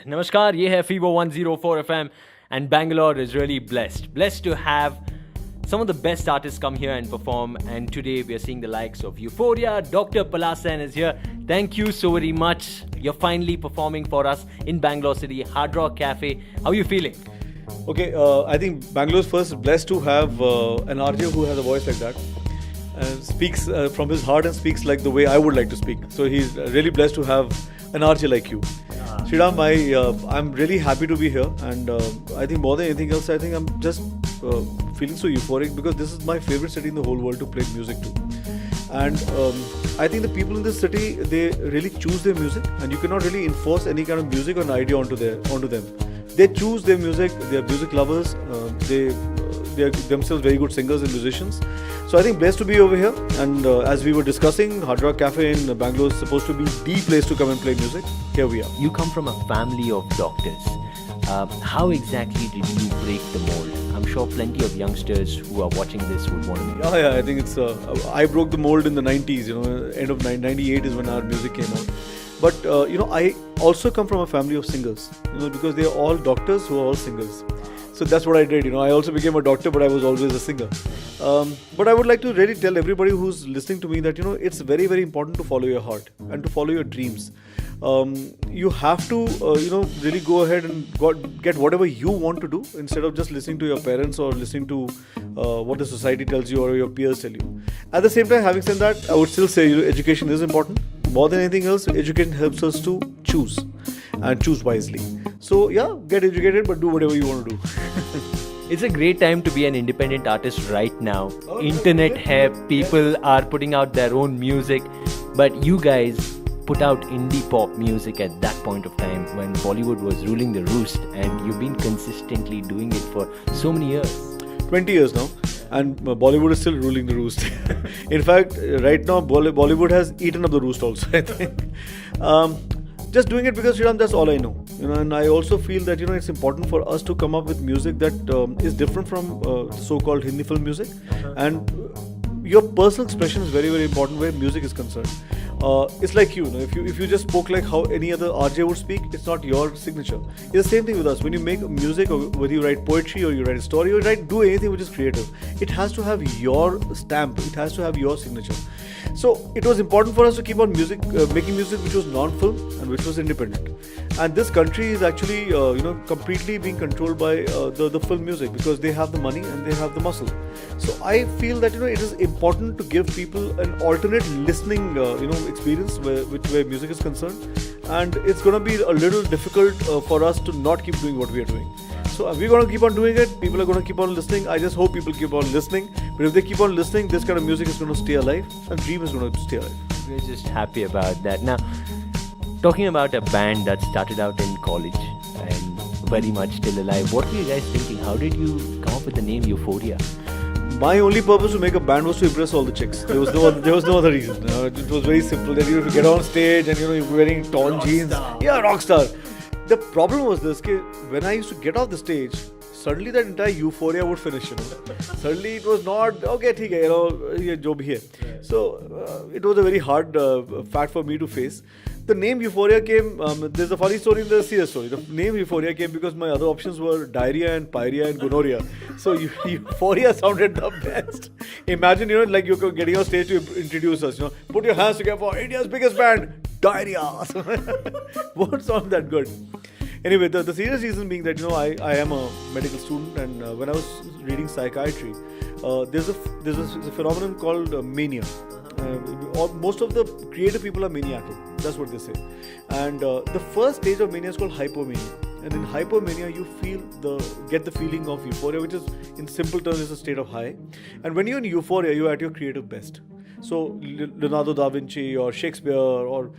Namaskar, ye hai FIVO 104 FM and Bangalore is really blessed. Blessed to have some of the best artists come here and perform, and today we are seeing the likes of Euphoria. Dr. Palash Sen is here. Thank you so very much. You're finally performing for us in Bangalore City, Hard Rock Cafe. How are you feeling? Okay, I think Bangalore's first blessed to have an RJ who has a voice like that. Speaks from his heart and speaks like the way I would like to speak. So he's really blessed to have an RJ like you. Sriram, I'm really happy to be here, and I think more than anything else, I think I'm just feeling so euphoric because this is my favorite city in the whole world to play music to. And I think the people in this city, they really choose their music, and you cannot really enforce any kind of music or an idea onto them. They choose their music. They are music lovers. They are themselves very good singers and musicians. So I think blessed to be over here. And as we were discussing, Hard Rock Cafe in Bangalore is supposed to be the place to come and play music. Here we are. You come from a family of doctors. How exactly did you break the mold? I'm sure plenty of youngsters who are watching this would want to know. Yeah, I think it's. I broke the mold in the 90s. End of 98 is when our music came out. But I also come from a family of singers. Because they are all doctors who are all singers. So that's what I did. I also became a doctor, but I was always a singer. But I would like to really tell everybody who's listening to me that it's very, very important to follow your heart and to follow your dreams. You have to really go ahead and get whatever you want to do instead of just listening to your parents or listening to what the society tells you or your peers tell you. At the same time, having said that, I would still say education is important. More than anything else, education helps us to choose and choose wisely. So yeah, get educated, but do whatever you want to do. It's a great time to be an independent artist right now. Internet hai, people are putting out their own music, but you guys put out Indipop music at that point of time when Bollywood was ruling the roost, and you've been consistently doing it for so many years. 20 years now, and Bollywood is still ruling the roost. In fact, right now Bollywood has eaten up the roost also, I think. Just doing it because Sriram, that's all I know. And I also feel that it's important for us to come up with music that is different from so-called Hindi film music, and your personal expression is very, very important where music is concerned. It's like if you just spoke like how any other RJ would speak, it's not your signature. It's the same thing with us. When you make music, or whether you write poetry or you write a story or do anything which is creative, it has to have your stamp. It has to have your signature. So it was important for us to keep on making music which was non-film and which was independent. And this country is actually completely being controlled by the film music because they have the money and they have the muscle. So I feel that it is important to give people an alternate listening experience where music is concerned, and it's going to be a little difficult for us to not keep doing what we are doing. So we're going to keep on doing it. People are going to keep on listening. I just hope people keep on listening. But if they keep on listening, this kind of music is going to stay alive, and dream is going to stay alive. We're just happy about that. Now, talking about a band that started out in college and very much still alive, what were you guys thinking? How did you come up with the name Euphoria? My only purpose to make a band was to impress all the chicks. There was no other reason. It was very simple. That if you get on stage and you're wearing torn jeans, yeah, rock star. The problem was this: when I used to get off the stage, suddenly that entire euphoria would finish. Suddenly it was not okay. ठीक है, जो भी है. So it was a very hard fact for me to face. The name Euphoria came, there's a funny story and there's a serious story. The name Euphoria came because my other options were diarrhea and pyrrhea and gonorrhea. So Euphoria sounded the best. Imagine, like you're getting on stage to introduce us, put your hands together for India's biggest band, diarrhea. Won't sound that good. Anyway, the serious reason being that, I am a medical student, and when I was reading psychiatry, there's a phenomenon called mania. Most of the creative people are maniacal. That's what they say. And the first stage of mania is called hypomania. And in hypomania, you get the feeling of euphoria, which is, in simple terms, is a state of high. And when you're in euphoria, you're at your creative best. So Leonardo da Vinci or Shakespeare or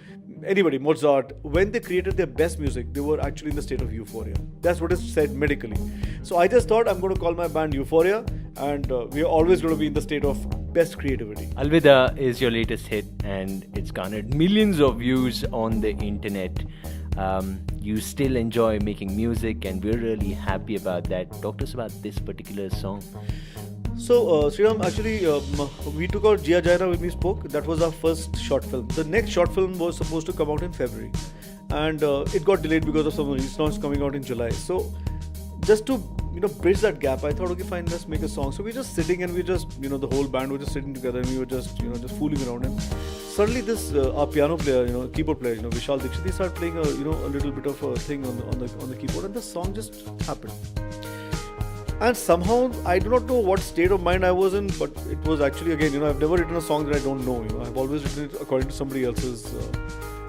anybody, Mozart, when they created their best music, they were actually in the state of euphoria. That's what is said medically. So I just thought I'm going to call my band Euphoria, and we are always going to be in the state of best creativity. Alvida is your latest hit, and it's garnered millions of views on the internet. You still enjoy making music, and we're really happy about that. Talk to us about this particular song. So, Sriram, actually, we took out Jia Jaina when we spoke. That was our first short film. The next short film was supposed to come out in February. and it got delayed because of some of these songs coming out in July. So just to bridge that gap, I thought, okay, fine, let's make a song. So we're just sitting and we just the whole band were just sitting together and we were just just fooling around, and suddenly this our piano player, keyboard player, Vishal Dixit, he started playing a little bit of a thing on the keyboard, and the song just happened. And somehow, I do not know what state of mind I was in, but it was actually, again, I've never written a song that I don't know. I've always written it according to somebody else's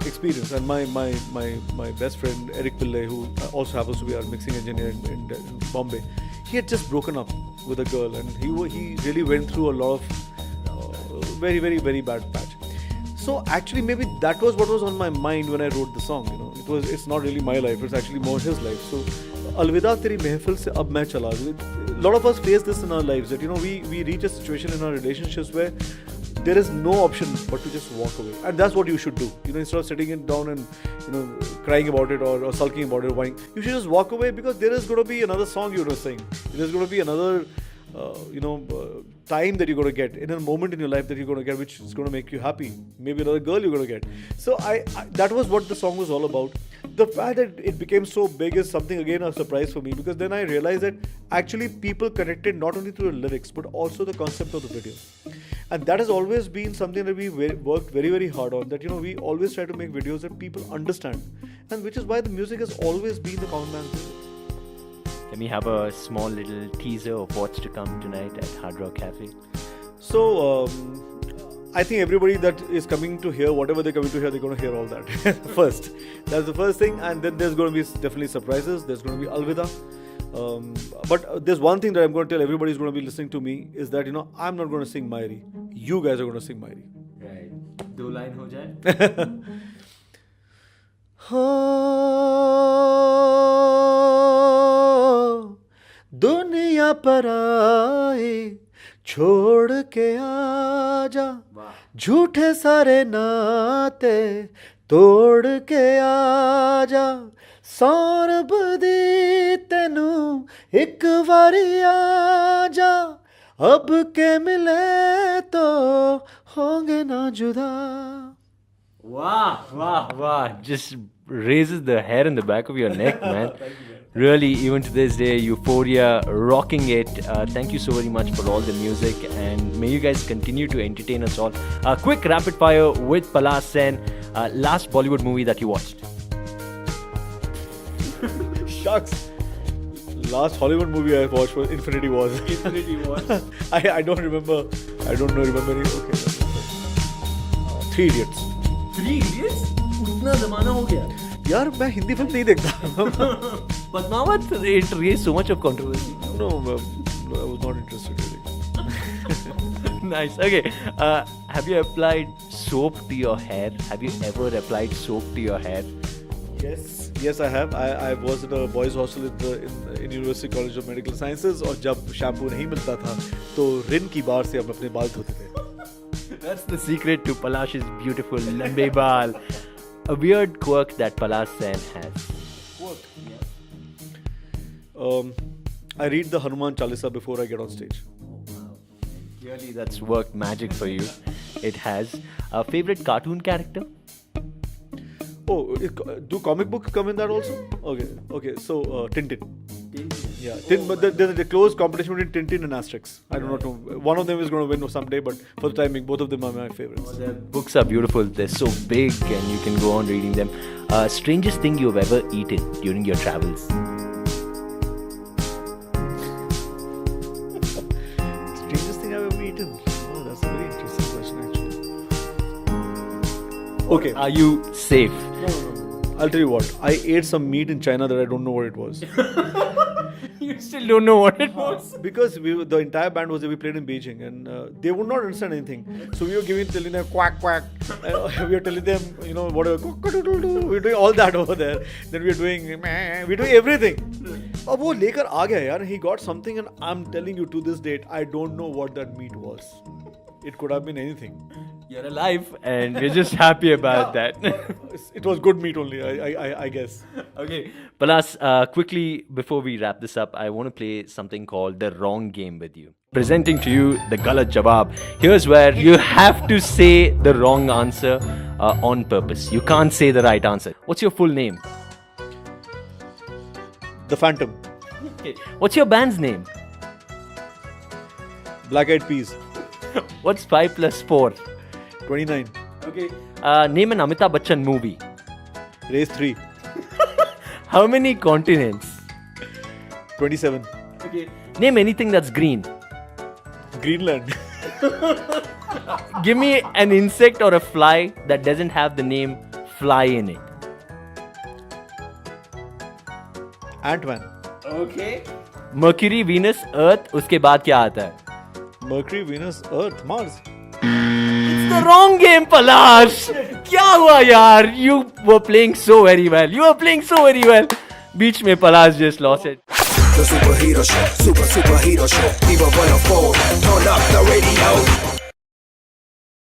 experience. And my best friend Eric Pillai, who also happens to be our mixing engineer in Bombay, he had just broken up with a girl, and he really went through a lot of very, very, very bad patch. So actually, maybe that was what was on my mind when I wrote the song. It's not really my life; it's actually more his life. So, Alvida teri mehfil se ab main chala. A lot of us face this in our lives, that we reach a situation in our relationships where there is no option but to just walk away, and that's what you should do. Instead of sitting it down and crying about it or sulking about it, or whining, you should just walk away, because there is going to be another song you're going to sing. There's going to be another time that you're going to get, in a moment in your life that you're going to get, which is going to make you happy. Maybe another girl you're going to get. So I that was what the song was all about. The fact that it became so big is something, again, a surprise for me, because then I realized that actually people connected not only through the lyrics but also the concept of the video. And that has always been something that we worked very, very hard on, that we always try to make videos that people understand, and which is why the music has always been the common man's music. Can we have a small little teaser of what's to come tonight at Hard Rock Cafe? So, I think everybody that is coming to hear, whatever they're coming to hear, they're going to hear all that first. That's the first thing, and then there's going to be definitely surprises. There's going to be Alvida. But there's one thing that I'm going to tell everybody who's going to be listening to me, is that, I'm not going to sing Mairi. You guys are going to sing Mairi. Right. Do line ho jaye? दुनिया पर आए छोड़ के आजा, झूठे सारे नाते तोड़ के आजा, सौरभ दी तेनू एक बारी आजा, अब के मिले तो होंगे ना जुदा. Wow. Just raises the hair in the back of your neck, man. Really, even to this day, Euphoria, rocking it. Thank you so very much for all the music, and may you guys continue to entertain us all. Quick rapid fire with Palash Sen. Last Bollywood movie that you watched? Shucks. Last Hollywood movie I watched was Infinity Wars. I don't remember. I don't remember any. Okay. 3 Idiots. 3 Idiots? उतना ज़माना हो गया. यार मैं Hindi film नहीं देखता. Padmavat, it raised so much of controversy. No, I was not interested really. Nice. Okay. Have you applied soap to your hair? Have you ever applied soap to your hair? Yes, I have. I was in a boys' hostel in University College of Medical Sciences, और जब shampoo नहीं मिलता था तो रिन की बार से हम अपने बाल धोते थे. That's the secret to Palash's beautiful lambe baal. A weird quirk that Palash Sen has. Quirk? Yeah. I read the Hanuman Chalisa before I get on stage. Oh, wow. Clearly that's worked magic for you. It has. A favorite cartoon character? Oh, do comic books come in that also? Okay. So, Tintin. Yeah, but there's a close competition between Tintin and Asterix. I do not know. One of them is going to win someday, but for the time being, both of them are my favorites. Their books are beautiful. They're so big, and you can go on reading them. Strangest thing you've ever eaten during your travels? Strangest thing I've ever eaten? Oh, that's a very interesting question, actually. Okay. Are you safe? No. I'll tell you what. I ate some meat in China that I don't know what it was. You still don't know what it was? Because the entire band was there. We played in Beijing, and they would not understand anything. So we were telling them quack quack. We were telling them, whatever. We were doing all that over there. Then we were doing everything. अब वो लेकर आ गया यार. He got something, and I'm telling you, to this date, I don't know what that meat was. It could have been anything. You're alive, and we're just happy about that. It was good meat only, I guess. Okay, Palash, quickly before we wrap this up, I want to play something called The Wrong Game with you. Presenting to you the Galat Jawab. Here's where you have to say the wrong answer. on purpose. You can't say the right answer. What's your full name? The Phantom. Okay. What's your band's name? Black Eyed Peas. What's 5 plus 4? 29. Okay. Name an Amitabh Bachchan movie. Race 3. How many continents? 27. Okay. Name anything that's green. Greenland. Give me an insect or a fly that doesn't have the name fly in it. Ant-Man. Okay. Mercury, Venus, Earth, उसके बाद क्या आता है? Mercury, Venus, Earth, Mars. It's the wrong game, Palash. क्या हुआ यार? You were playing so very well. बीच में Palash just lost it. The superhero show, superhero show. Even when I fall, turn up the radio.